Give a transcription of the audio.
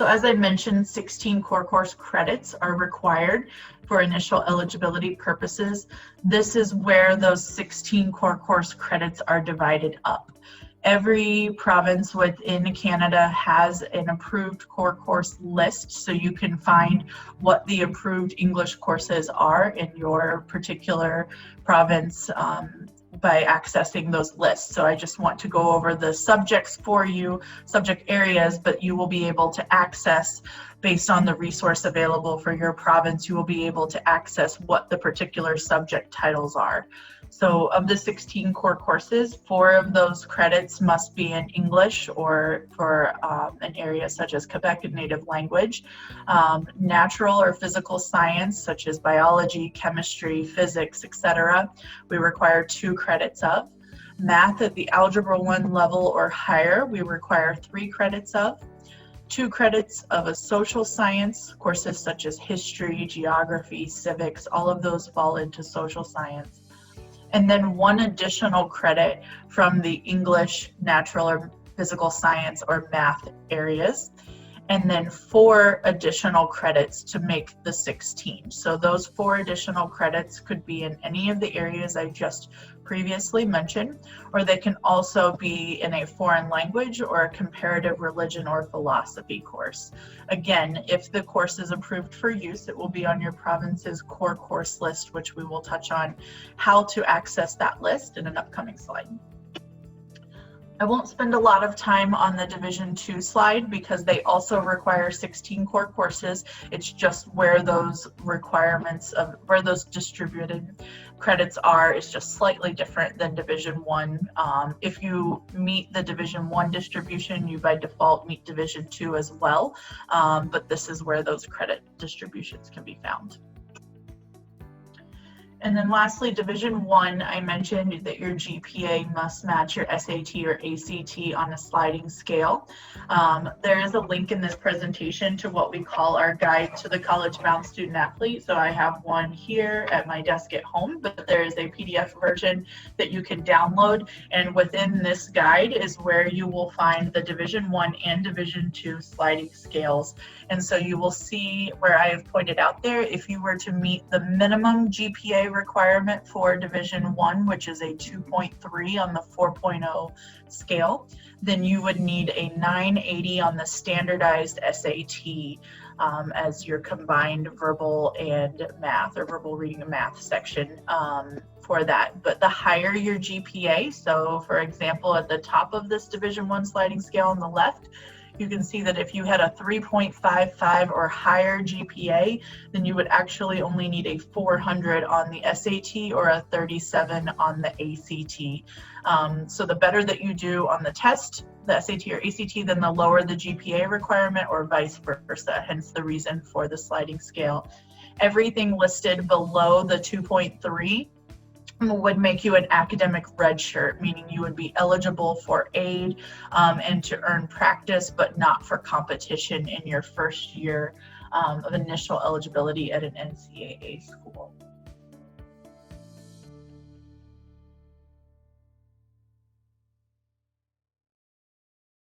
So as I mentioned, 16 core course credits are required for initial eligibility purposes. This is where those 16 core course credits are divided up. Every province within Canada has an approved core course list, so you can find what the approved English courses are in your particular province by accessing those lists. So I just want to go over the subjects for you, subject areas, but you will be able to access based on the resource available for your province, you will be able to access what the particular subject titles are. So of the 16 core courses, 4 of those credits must be in English or for an area such as Quebec and native language. Natural or physical science, such as biology, chemistry, physics, etc., we require 2 credits of. Math at the Algebra 1 level or higher, we require 3 credits of. 2 credits of a social science, courses such as history, geography, civics, all of those fall into social science. And then 1 additional credit from the English, natural or physical science or math areas. And then 4 additional credits to make the 16. So those 4 additional credits could be in any of the areas I just previously mentioned, or they can also be in a foreign language or a comparative religion or philosophy course. Again, if the course is approved for use, it will be on your province's core course list, which we will touch on how to access that list in an upcoming slide. I won't spend a lot of time on the Division 2 slide because they also require 16 core courses. It's just where those requirements of where those distributed credits are is just slightly different than Division 1. If you meet the Division 1 distribution, you by default meet Division 2 as well, but this is where those credit distributions can be found. And then lastly, Division 1, I mentioned that your GPA must match your SAT or ACT on a sliding scale. There is a link in this presentation to what we call our guide to the college-bound student athlete. So I have one here at my desk at home, but there is a PDF version that you can download. And within this guide is where you will find the Division 1 and Division 2 sliding scales. And so you will see where I have pointed out there, if you were to meet the minimum GPA requirement for Division 1, which is a 2.3 on the 4.0 scale, then you would need a 980 on the standardized SAT as your combined verbal and math, or verbal reading and math section for that. But the higher your GPA, so for example, at the top of this Division 1 sliding scale on the left, you can see that if you had a 3.55 or higher GPA, then you would actually only need a 400 on the SAT or a 37 on the ACT. So the better that you do on the test, the SAT or ACT, then the lower the GPA requirement, or vice versa, hence the reason for the sliding scale. Everything listed below the 2.3 would make you an academic red shirt, meaning you would be eligible for aid and to earn practice, but not for competition in your first year of initial eligibility at an NCAA school.